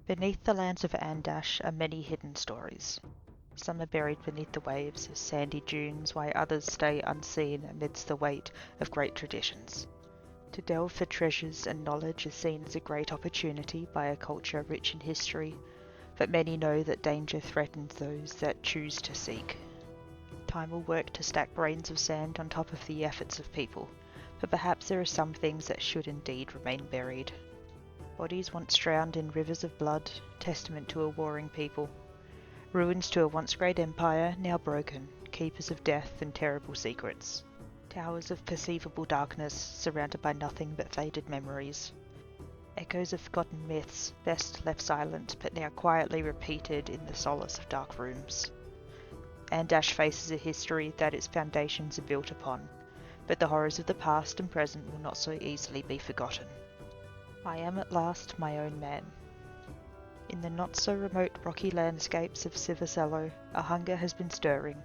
Beneath the lands of Andash are many hidden stories. Some are buried beneath the waves of sandy dunes, while others stay unseen amidst the weight of great traditions. To delve for treasures and knowledge is seen as a great opportunity by a culture rich in history, but many know that danger threatens those that choose to seek. Time will work to stack grains of sand on top of the efforts of people, but perhaps there are some things that should indeed remain buried. Bodies once drowned in rivers of blood, testament to a warring people. Ruins to a once great empire, now broken, keepers of death and terrible secrets. Towers of perceivable darkness, surrounded by nothing but faded memories. Echoes of forgotten myths, best left silent, but now quietly repeated in the solace of dark rooms. Andash faces a history that its foundations are built upon, but the horrors of the past and present will not so easily be forgotten. I am at last my own man. In the not-so-remote rocky landscapes of Civicello, a hunger has been stirring,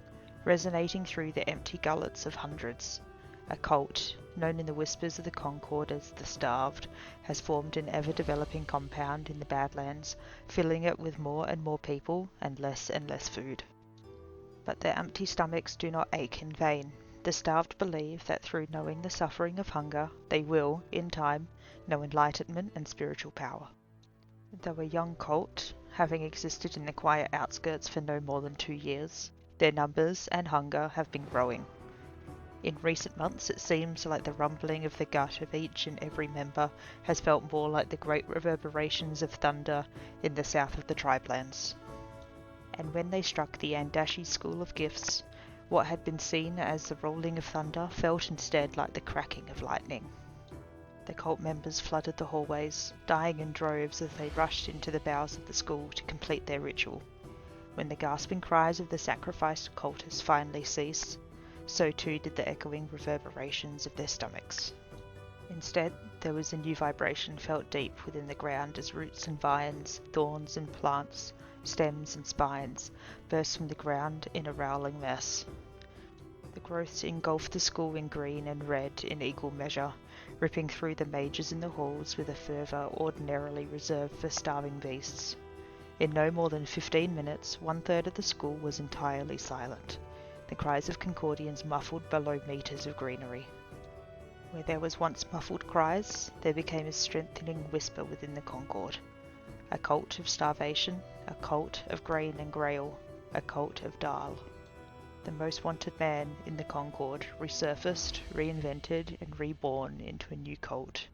resonating through the empty gullets of hundreds. A cult, known in the whispers of the Concord as the Starved, has formed an ever-developing compound in the Badlands, filling it with more and more people and less food. But their empty stomachs do not ache in vain. The Starved believe that through knowing the suffering of hunger, they will, in time, know enlightenment and spiritual power. Though a young cult, having existed in the quiet outskirts for no more than 2 years, their numbers and hunger have been growing. In recent months it seems like the rumbling of the gut of each and every member has felt more like the great reverberations of thunder in the south of the Tribelands. And when they struck the Andashi School of Gifts, what had been seen as the rolling of thunder felt instead like the cracking of lightning. The cult members flooded the hallways, dying in droves as they rushed into the bowels of the school to complete their ritual. When the gasping cries of the sacrificed cultists finally ceased, so too did the echoing reverberations of their stomachs. Instead, there was a new vibration felt deep within the ground as roots and vines, thorns and plants, stems and spines burst from the ground in a rowling mess. The growths engulfed the school in green and red in equal measure, ripping through the mages in the halls with a fervour ordinarily reserved for starving beasts. In no more than 15 minutes, 1/3 of the school was entirely silent, the cries of Concordians muffled below metres of greenery. Where there was once muffled cries, there became a strengthening whisper within the Concord. A cult of starvation, a cult of grain and grail, a cult of Dahl. The most wanted man in the Concord resurfaced, reinvented, and reborn into a new cult.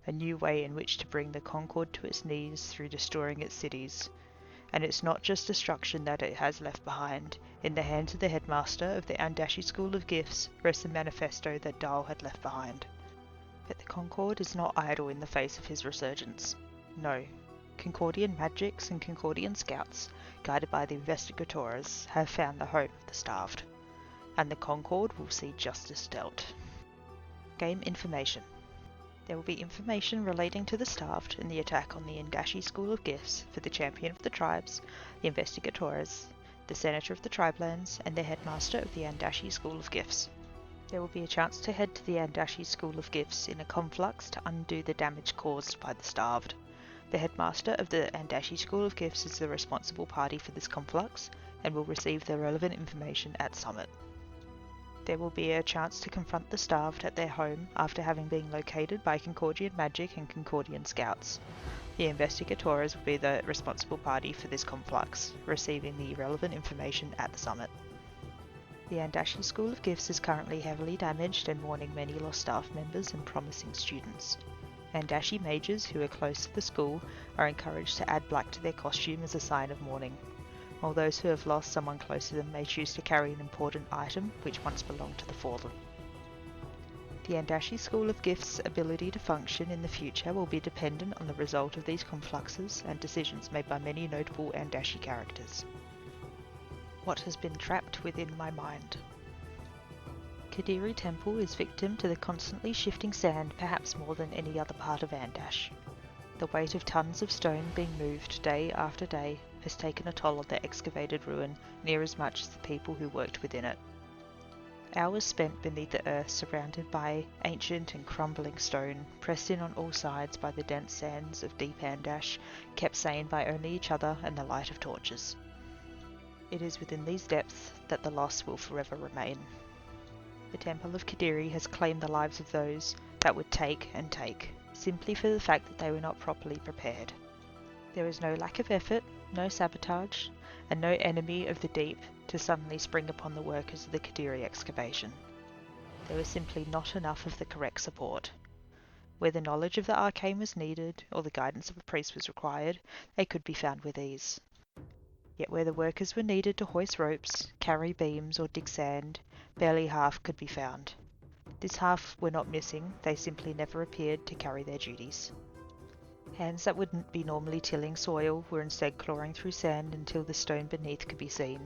A new way in which to bring the Concord to its knees through destroying its cities. And it's not just destruction that it has left behind. In the hands of the headmaster of the Andashi School of Gifts rests the manifesto that Dahl had left behind. But the Concord is not idle in the face of his resurgence. No. Concordian magics and Concordian scouts, guided by the investigators, have found the home of the Starved. And the Concord will see justice dealt. Game information. There will be information relating to the Starved and the attack on the Andashi School of Gifts for the Champion of the Tribes, the Investigators, the Senator of the Tribelands, and the Headmaster of the Andashi School of Gifts. There will be a chance to head to the Andashi School of Gifts in a conflux to undo the damage caused by the Starved. The Headmaster of the Andashi School of Gifts is the responsible party for this conflux and will receive the relevant information at Summit. There will be a chance to confront the Starved at their home after having been located by Concordian magic and Concordian scouts. The Investigators will be the responsible party for this conflux, receiving the relevant information at the Summit. The Andashi School of Gifts is currently heavily damaged and mourning many lost staff members and promising students. Andashi mages who are close to the school are encouraged to add black to their costume as a sign of mourning, while those who have lost someone close to them may choose to carry an important item which once belonged to the fallen. The Andashi School of Gifts' ability to function in the future will be dependent on the result of these confluxes and decisions made by many notable Andashi characters. What has been trapped within my mind? Kadiri Temple is victim to the constantly shifting sand perhaps more than any other part of Andash. The weight of tons of stone being moved day after day has taken a toll on the excavated ruin near as much as the people who worked within it. Hours spent beneath the earth, surrounded by ancient and crumbling stone, pressed in on all sides by the dense sands of deep Andash, kept sane by only each other and the light of torches. It is within these depths that the loss will forever remain. The Temple of Kadiri has claimed the lives of those that would take and take, simply for the fact that they were not properly prepared. There is no lack of effort, no sabotage, and no enemy of the deep to suddenly spring upon the workers of the Kadiri excavation. There was simply not enough of the correct support. Where the knowledge of the arcane was needed, or the guidance of a priest was required, they could be found with ease. Yet where the workers were needed to hoist ropes, carry beams, or dig sand, barely half could be found. This half were not missing, they simply never appeared to carry their duties. Hands that wouldn't be normally tilling soil were instead clawing through sand until the stone beneath could be seen.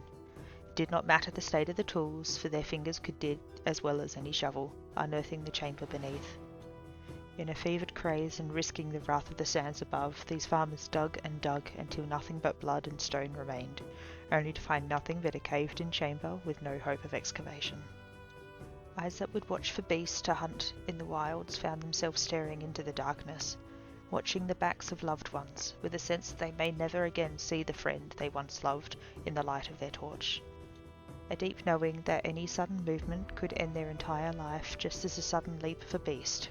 It did not matter the state of the tools, for their fingers could dig as well as any shovel, unearthing the chamber beneath. In a fevered craze and risking the wrath of the sands above, these farmers dug and dug until nothing but blood and stone remained, only to find nothing but a caved-in chamber with no hope of excavation. Eyes that would watch for beasts to hunt in the wilds found themselves staring into the darkness, watching the backs of loved ones, with a sense that they may never again see the friend they once loved in the light of their torch. A deep knowing that any sudden movement could end their entire life, just as a sudden leap of a beast.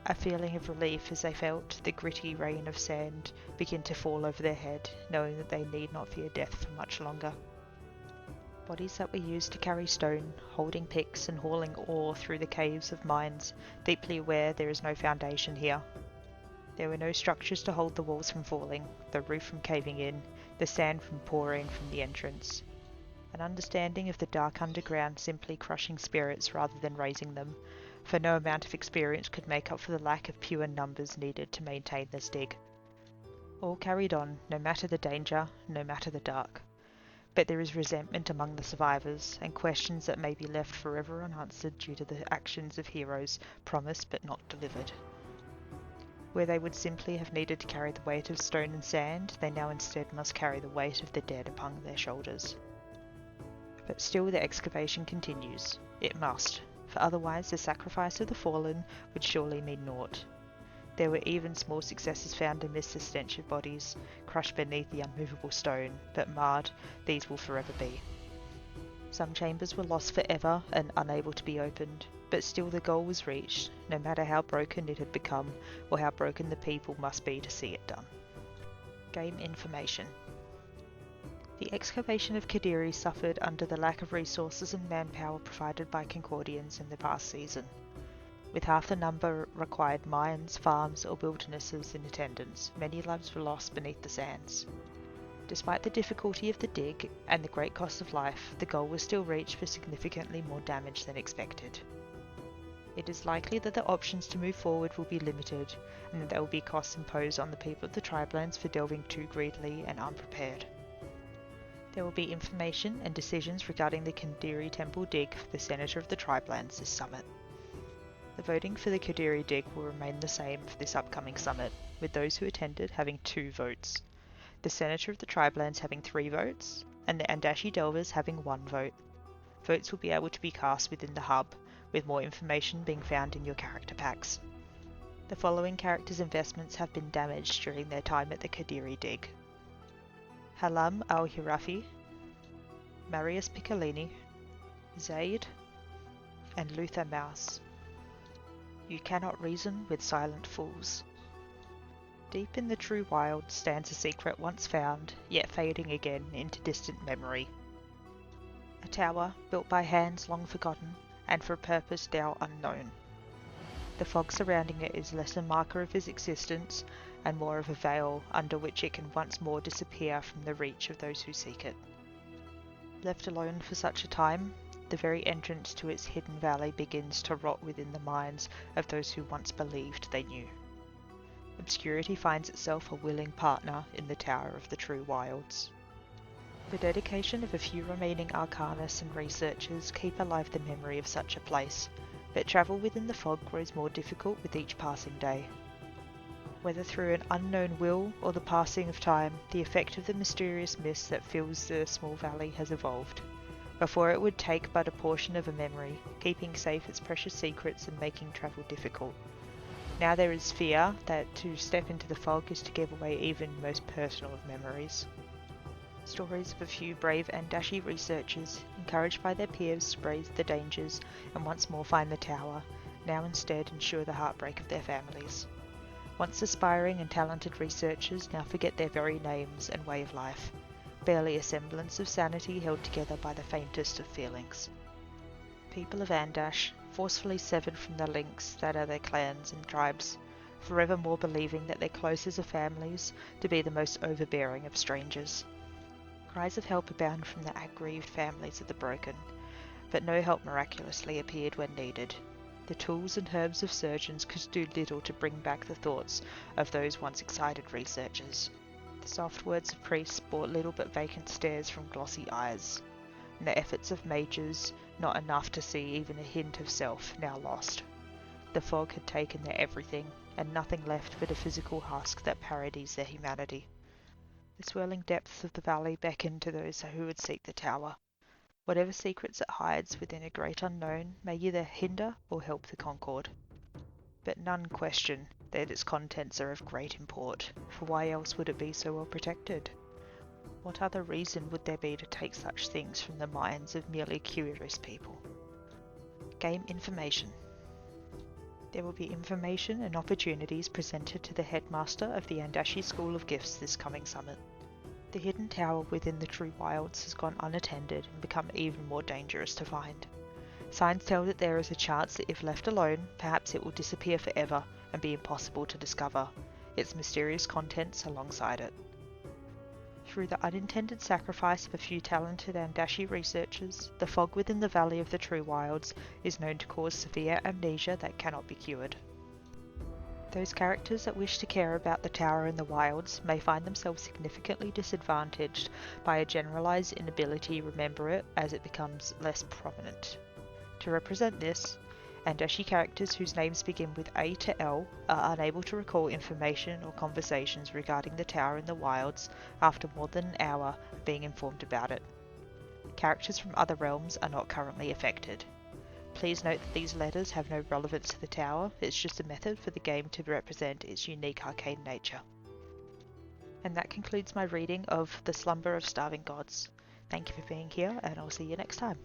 A feeling of relief as they felt the gritty rain of sand begin to fall over their head, knowing that they need not fear death for much longer. Bodies that were used to carry stone, holding picks and hauling ore through the caves of mines, deeply aware there is no foundation here. There were no structures to hold the walls from falling, the roof from caving in, the sand from pouring from the entrance. An understanding of the dark underground simply crushing spirits rather than raising them, for no amount of experience could make up for the lack of pure numbers needed to maintain this dig. All carried on, no matter the danger, no matter the dark. But there is resentment among the survivors, and questions that may be left forever unanswered due to the actions of heroes promised but not delivered. Where they would simply have needed to carry the weight of stone and sand, they now instead must carry the weight of the dead upon their shoulders. But still the excavation continues. It must, for otherwise the sacrifice of the fallen would surely mean naught. There were even small successes found amidst the stench of bodies, crushed beneath the unmovable stone, but marred, these will forever be. Some chambers were lost forever and unable to be opened, but still the goal was reached, no matter how broken it had become, or how broken the people must be to see it done. Game information. The excavation of Kadiri suffered under the lack of resources and manpower provided by Concordians in the past season. With half the number required mines, farms, or wildernesses in attendance, many lives were lost beneath the sands. Despite the difficulty of the dig and the great cost of life, the goal was still reached for significantly more damage than expected. It is likely that the options to move forward will be limited, and that there will be costs imposed on the people of the tribelands for delving too greedily and unprepared. There will be information and decisions regarding the Kadiri Temple dig for the Senator of the Tribelands this summit. The voting for the Kadiri dig will remain the same for this upcoming summit, with those who attended having 2 votes, the Senator of the Tribelands having 3 votes, and the Andashi Delvers having 1 vote. Votes will be able to be cast within the hub, with more information being found in your character packs. The following characters' investments have been damaged during their time at the Kadiri dig: Halam al-Hirafi, Marius Piccolini, Zaid, and Luther Mouse. You cannot reason with silent fools. Deep in the true wild stands a secret once found, yet fading again into distant memory. A tower built by hands long forgotten, and for a purpose now unknown. The fog surrounding it is less a marker of its existence, and more of a veil under which it can once more disappear from the reach of those who seek it. Left alone for such a time, the very entrance to its hidden valley begins to rot within the minds of those who once believed they knew. Obscurity finds itself a willing partner in the Tower of the True Wilds. The dedication of a few remaining arcanists and researchers keep alive the memory of such a place, but travel within the fog grows more difficult with each passing day. Whether through an unknown will or the passing of time, the effect of the mysterious mist that fills the small valley has evolved. Before it would take but a portion of a memory, keeping safe its precious secrets and making travel difficult. Now there is fear that to step into the fog is to give away even most personal of memories. Stories of a few brave Andashi researchers, encouraged by their peers to brave the dangers and once more find the tower, now instead ensure the heartbreak of their families. Once aspiring and talented researchers now forget their very names and way of life, barely a semblance of sanity held together by the faintest of feelings. People of Andash, forcefully severed from the links that are their clans and tribes, forevermore believing that their closest of families to be the most overbearing of strangers. Cries of help abound from the aggrieved families of the broken, but no help miraculously appeared when needed. The tools and herbs of surgeons could do little to bring back the thoughts of those once excited researchers. The soft words of priests brought little but vacant stares from glossy eyes, and the efforts of mages not enough to see even a hint of self now lost. The fog had taken their everything, and nothing left but a physical husk that parodies their humanity. The swirling depths of the valley beckoned to those who would seek the tower. Whatever secrets it hides within a great unknown may either hinder or help the Concord. But none question that its contents are of great import, for why else would it be so well protected? What other reason would there be to take such things from the minds of merely curious people? Game information. There will be information and opportunities presented to the headmaster of the Andashi School of Gifts this coming summit. The hidden tower within the true wilds has gone unattended and become even more dangerous to find. Signs tell that there is a chance that if left alone, perhaps it will disappear forever and be impossible to discover, its mysterious contents alongside it. Through the unintended sacrifice of a few talented Andashi researchers, the fog within the Valley of the True Wilds is known to cause severe amnesia that cannot be cured. Those characters that wish to care about the tower in the wilds may find themselves significantly disadvantaged by a generalized inability to remember it as it becomes less prominent. To represent this, Andashi characters whose names begin with A to L are unable to recall information or conversations regarding the tower in the wilds after more than an hour of being informed about it. Characters from other realms are not currently affected. Please note that these letters have no relevance to the tower, it's just a method for the game to represent its unique arcane nature. And that concludes my reading of The Slumber of Starving Gods. Thank you for being here, and I'll see you next time.